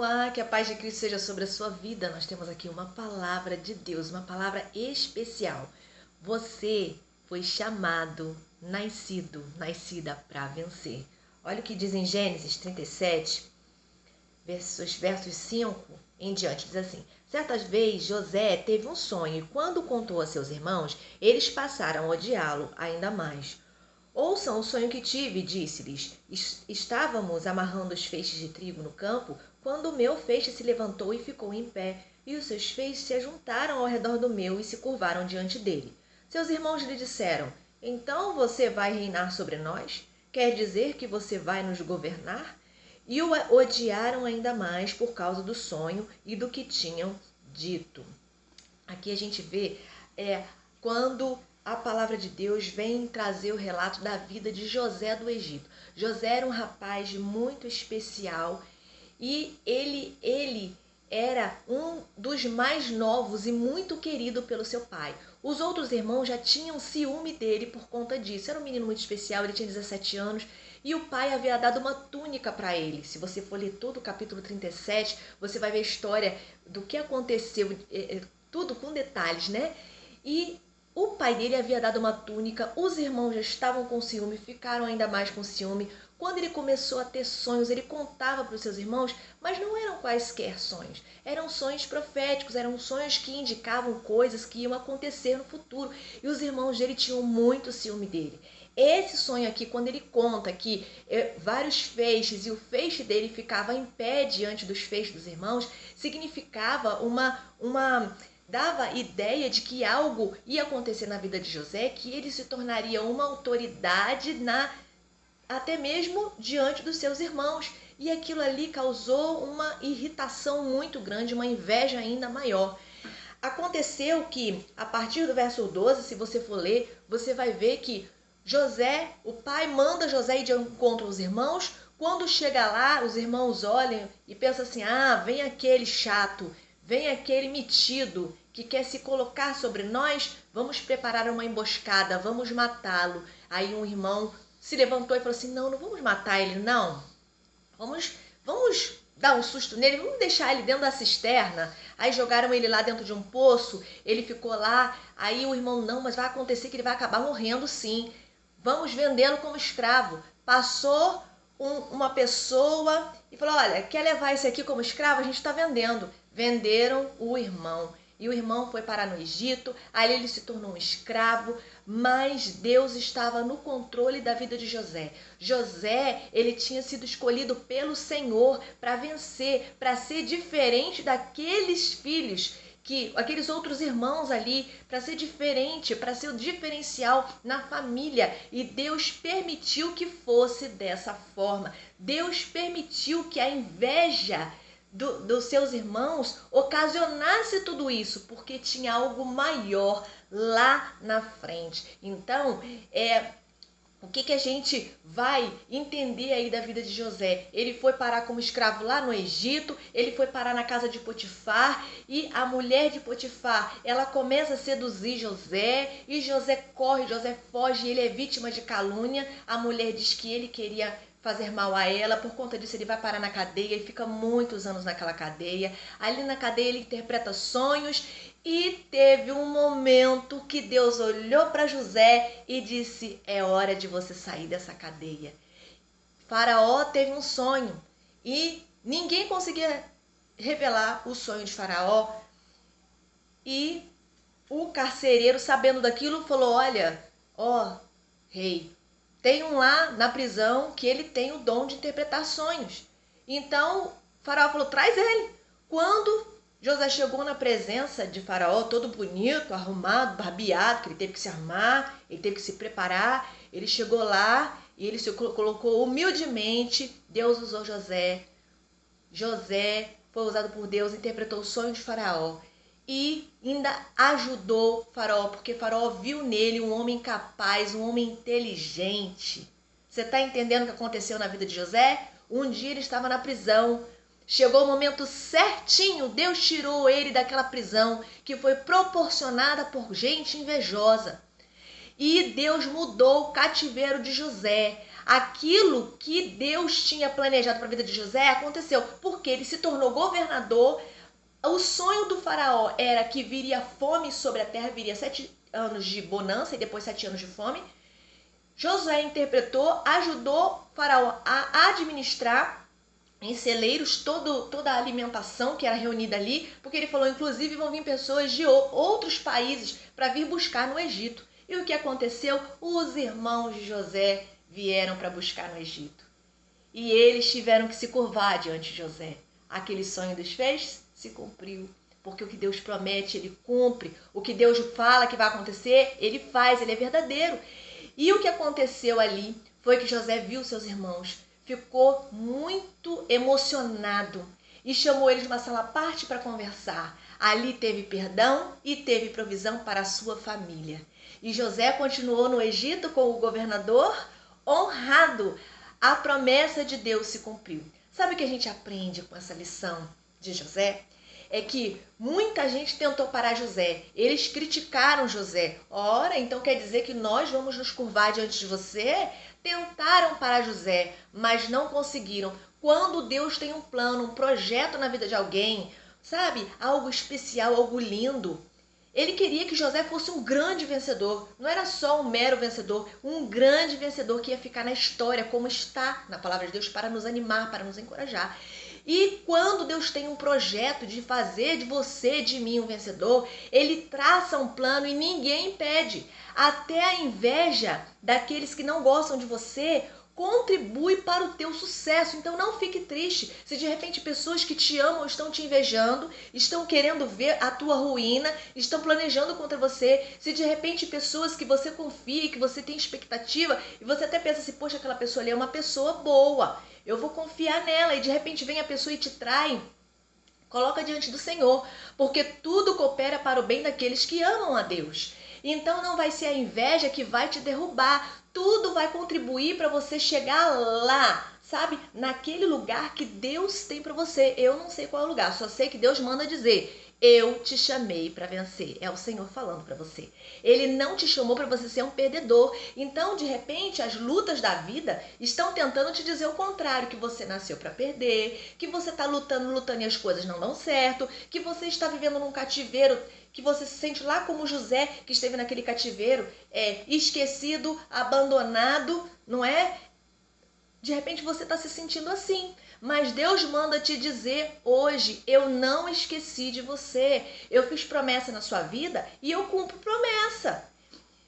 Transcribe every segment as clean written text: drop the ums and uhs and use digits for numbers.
Olá, que a paz de Cristo seja sobre a sua vida. Nós temos aqui uma palavra de Deus, uma palavra especial. Você foi chamado, nascida para vencer. Olha o que diz em Gênesis 37, versos 5 em diante. Diz assim: certa vez José teve um sonho e quando contou a seus irmãos, eles passaram a odiá-lo ainda mais. Ouçam o sonho que tive, disse-lhes. Estávamos amarrando os feixes de trigo no campo, quando o meu feixe se levantou e ficou em pé, e os seus feixes se ajuntaram ao redor do meu e se curvaram diante dele. Seus irmãos lhe disseram: então você vai reinar sobre nós? Quer dizer que você vai nos governar? E o odiaram ainda mais por causa do sonho e do que tinham dito. Aqui a gente vê quando a palavra de Deus vem trazer o relato da vida de José do Egito. José era um rapaz muito especial e ele era um dos mais novos e muito querido pelo seu pai. Os outros irmãos já tinham ciúme dele por conta disso. Era um menino muito especial, ele tinha 17 anos e o pai havia dado uma túnica para ele. Se você for ler todo o capítulo 37, você vai ver a história do que aconteceu, tudo com detalhes, né? E o pai dele havia dado uma túnica, os irmãos já estavam com ciúme, ficaram ainda mais com ciúme. Quando ele começou a ter sonhos, ele contava para os seus irmãos, mas não eram quaisquer sonhos. Eram sonhos proféticos, eram sonhos que indicavam coisas que iam acontecer no futuro. E os irmãos dele tinham muito ciúme dele. Esse sonho aqui, quando ele conta que vários feixes e o feixe dele ficava em pé diante dos feixes dos irmãos, significava dava ideia de que algo ia acontecer na vida de José, que ele se tornaria uma autoridade até mesmo diante dos seus irmãos. E aquilo ali causou uma irritação muito grande, uma inveja ainda maior. Aconteceu que, a partir do verso 12, se você for ler, você vai ver que José, o pai manda José ir de encontro aos irmãos. Quando chega lá, os irmãos olham e pensam assim: vem aquele chato, vem aquele metido que quer se colocar sobre nós, vamos preparar uma emboscada, vamos matá-lo. Aí um irmão se levantou e falou assim: não vamos matar ele, não. Vamos dar um susto nele, vamos deixar ele dentro da cisterna. Aí jogaram ele lá dentro de um poço, ele ficou lá. Aí o irmão: não, mas vai acontecer que ele vai acabar morrendo sim. Vamos vendê-lo como escravo. Passou uma pessoa e falou: olha, quer levar esse aqui como escravo? A gente está vendendo. Venderam o irmão. E o irmão foi parar no Egito, aí ele se tornou um escravo, mas Deus estava no controle da vida de José. José, ele tinha sido escolhido pelo Senhor para vencer, para ser diferente daqueles filhos, aqueles outros irmãos ali, para ser diferente, para ser o diferencial na família. E Deus permitiu que fosse dessa forma. Deus permitiu que a inveja dos seus irmãos ocasionasse tudo isso, porque tinha algo maior lá na frente. Então, o que a gente vai entender aí da vida de José? Ele foi parar como escravo lá no Egito, ele foi parar na casa de Potifar, e a mulher de Potifar, ela começa a seduzir José, e José corre, José foge, ele é vítima de calúnia. A mulher diz que ele queria fazer mal a ela, por conta disso ele vai parar na cadeia e fica muitos anos naquela cadeia. Ali na cadeia ele interpreta sonhos e teve um momento que Deus olhou para José e disse: é hora de você sair dessa cadeia. Faraó teve um sonho e ninguém conseguia revelar o sonho de Faraó. E o carcereiro, sabendo daquilo, falou: olha, rei, tem um lá na prisão que ele tem o dom de interpretar sonhos. Então, Faraó falou: traz ele. Quando José chegou na presença de Faraó, todo bonito, arrumado, barbeado, que ele teve que se arrumar, ele teve que se preparar, ele chegou lá e ele se colocou humildemente. Deus usou José. José foi usado por Deus, interpretou o sonho de Faraó. E ainda ajudou Faraó, porque Faraó viu nele um homem capaz, um homem inteligente. Você está entendendo o que aconteceu na vida de José? Um dia ele estava na prisão, chegou o momento certinho, Deus tirou ele daquela prisão que foi proporcionada por gente invejosa. E Deus mudou o cativeiro de José. aquilo que Deus tinha planejado para a vida de José aconteceu, porque ele se tornou governador. O sonho do faraó era que viria fome sobre a terra, viria 7 anos de bonança e depois 7 anos de fome. Josué interpretou, ajudou o faraó a administrar em celeiros toda a alimentação que era reunida ali, porque ele falou, inclusive, vão vir pessoas de outros países para vir buscar no Egito. E o que aconteceu? Os irmãos de José vieram para buscar no Egito. E eles tiveram que se curvar diante de José. Aquele sonho dos fez se cumpriu. Porque o que Deus promete, ele cumpre. O que Deus fala que vai acontecer, ele faz, ele é verdadeiro. E o que aconteceu ali foi que José viu seus irmãos, ficou muito emocionado e chamou eles de uma sala à parte para conversar. Ali teve perdão e teve provisão para a sua família. E José continuou no Egito com o governador, honrado. A promessa de Deus se cumpriu. Sabe o que a gente aprende com essa lição de José? É que muita gente tentou parar José. Eles criticaram José. Ora, então quer dizer que nós vamos nos curvar diante de você? Tentaram parar José, mas não conseguiram. Quando Deus tem um plano, um projeto na vida de alguém, sabe? Algo especial, algo lindo. Ele queria que José fosse um grande vencedor. Não era só um mero vencedor, um grande vencedor que ia ficar na história, como está na palavra de Deus, para nos animar, para nos encorajar. E quando Deus tem um projeto de fazer de você, de mim, um vencedor, ele traça um plano e ninguém impede. Até a inveja daqueles que não gostam de você contribui para o teu sucesso. Então não fique triste se de repente pessoas que te amam estão te invejando, estão querendo ver a tua ruína, estão planejando contra você. Se de repente pessoas que você confia, que você tem expectativa, e você até pensa assim, poxa, aquela pessoa ali é uma pessoa boa, eu vou confiar nela, e de repente vem a pessoa e te trai, coloca diante do Senhor, porque tudo coopera para o bem daqueles que amam a Deus. Então não vai ser a inveja que vai te derrubar, tudo vai contribuir para você chegar lá, sabe? Naquele lugar que Deus tem para você. Eu não sei qual é o lugar, só sei que Deus manda dizer, eu te chamei para vencer. É o Senhor falando para você. Ele não te chamou para você ser um perdedor. Então, de repente, as lutas da vida estão tentando te dizer o contrário, que você nasceu para perder, que você está lutando e as coisas não dão certo, que você está vivendo num cativeiro, que você se sente lá como José, que esteve naquele cativeiro, esquecido, abandonado, não é? De repente você está se sentindo assim. Mas Deus manda te dizer hoje, eu não esqueci de você. Eu fiz promessa na sua vida e eu cumpro promessa.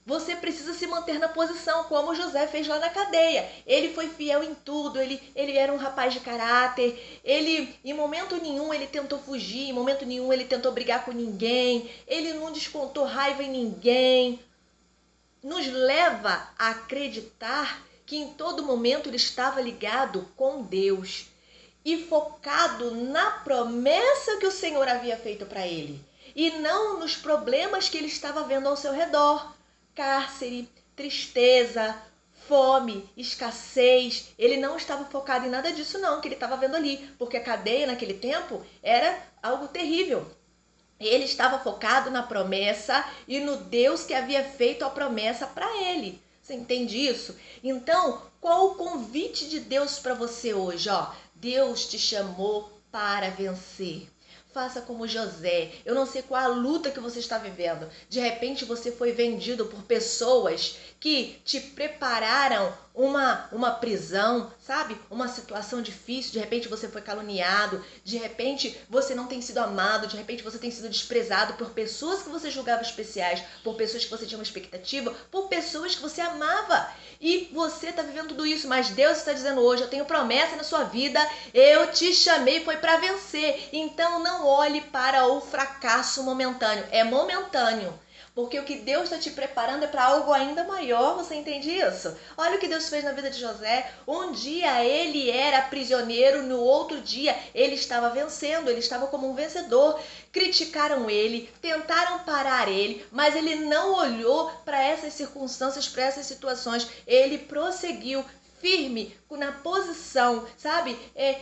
Você precisa se manter na posição, como José fez lá na cadeia. Ele foi fiel em tudo, ele era um rapaz de caráter, ele em momento nenhum ele tentou fugir, em momento nenhum ele tentou brigar com ninguém, ele não descontou raiva em ninguém. Nos leva a acreditar que em todo momento ele estava ligado com Deus e focado na promessa que o Senhor havia feito para ele, e não nos problemas que ele estava vendo ao seu redor. Cárcere, tristeza, fome, escassez. Ele não estava focado em nada disso não, que ele estava vendo ali, porque a cadeia naquele tempo era algo terrível. Ele estava focado na promessa e no Deus que havia feito a promessa para ele. Você entende isso? Então, qual o convite de Deus para você hoje? Deus te chamou para vencer. Faça como José. Eu não sei qual a luta que você está vivendo. De repente você foi vendido por pessoas que te prepararam uma prisão, sabe? Uma situação difícil. De repente você foi caluniado. De repente você não tem sido amado. De repente você tem sido desprezado por pessoas que você julgava especiais, por pessoas que você tinha uma expectativa, por pessoas que você amava. E você está vivendo tudo isso, mas Deus está dizendo hoje, eu tenho promessa na sua vida, eu te chamei, foi para vencer. Então não olhe para o fracasso momentâneo, é momentâneo. Porque o que Deus está te preparando é para algo ainda maior, você entende isso? Olha o que Deus fez na vida de José. Um dia ele era prisioneiro, no outro dia ele estava vencendo, ele estava como um vencedor. Criticaram ele, tentaram parar ele, mas ele não olhou para essas circunstâncias, para essas situações. Ele prosseguiu firme na posição, sabe?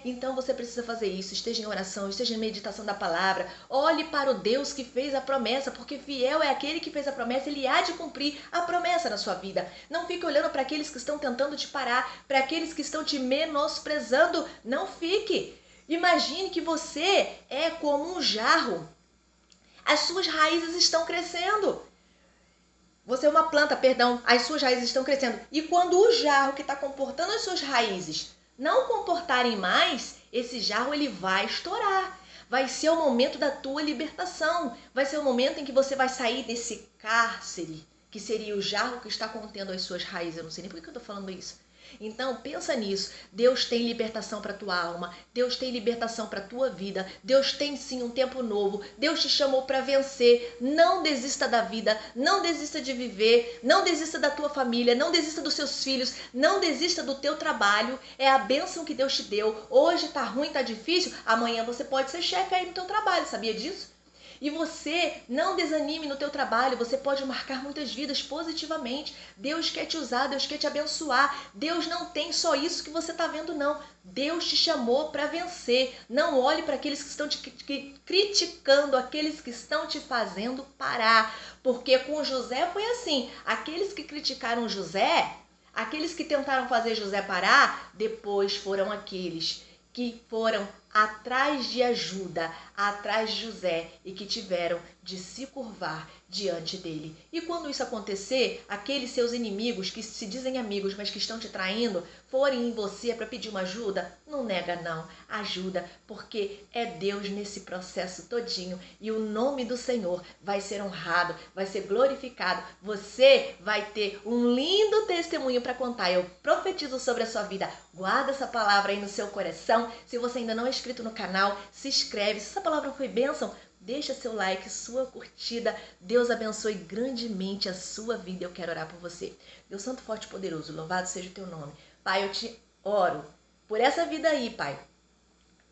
Então você precisa fazer isso. Esteja em oração, esteja em meditação da palavra. Olhe para o Deus que fez a promessa, porque fiel é aquele que fez a promessa, ele há de cumprir a promessa na sua vida. Não fique olhando para aqueles que estão tentando te parar, para aqueles que estão te menosprezando. Não fique. Imagine que você é como um jarro. As suas raízes estão crescendo. Você é uma planta, perdão, as suas raízes estão crescendo. E quando o jarro que está comportando as suas raízes não comportarem mais, esse jarro ele vai estourar. Vai ser o momento da tua libertação. Vai ser o momento em que você vai sair desse cárcere, que seria o jarro que está contendo as suas raízes. Eu não sei nem por que eu estou falando isso. Então, pensa nisso. Deus tem libertação para a tua alma. Deus tem libertação para a tua vida. Deus tem sim um tempo novo. Deus te chamou para vencer. Não desista da vida. Não desista de viver. Não desista da tua família. Não desista dos seus filhos. Não desista do teu trabalho. É a bênção que Deus te deu. Hoje tá ruim, tá difícil. Amanhã você pode ser chefe aí no teu trabalho. Sabia disso? E você não desanime no teu trabalho, você pode marcar muitas vidas positivamente. Deus quer te usar, Deus quer te abençoar. Deus não tem só isso que você está vendo, não. Deus te chamou para vencer. Não olhe para aqueles que estão te criticando, aqueles que estão te fazendo parar. Porque com José foi assim. Aqueles que criticaram José, aqueles que tentaram fazer José parar, depois foram aqueles que foram atrás de ajuda, atrás de José e que tiveram de se curvar diante dele. E quando isso acontecer, aqueles seus inimigos que se dizem amigos, mas que estão te traindo, forem em você para pedir uma ajuda, não nega não, ajuda, porque é Deus nesse processo todinho e o nome do Senhor vai ser honrado, vai ser glorificado. Você vai ter um lindo testemunho para contar. Eu profetizo sobre a sua vida. Guarda essa palavra aí no seu coração. Se você ainda não é inscrito no canal, se inscreve. Se essa palavra foi bênção, deixa seu like, sua curtida. Deus abençoe grandemente a sua vida. Eu quero orar por você. Deus Santo, Forte e Poderoso, louvado seja o teu nome. Pai, eu te oro por essa vida aí, Pai.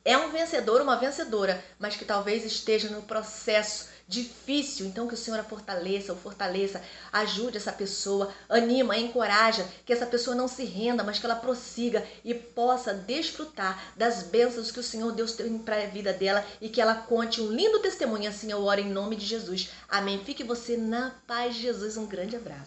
É um vencedor, uma vencedora, mas que talvez esteja no processo difícil. Então que o Senhor a fortaleça, ajude essa pessoa, anima, encoraja, que essa pessoa não se renda, mas que ela prossiga e possa desfrutar das bênçãos que o Senhor Deus tem para a vida dela e que ela conte um lindo testemunho. Assim eu oro em nome de Jesus. Amém. Fique você na paz de Jesus. Um grande abraço.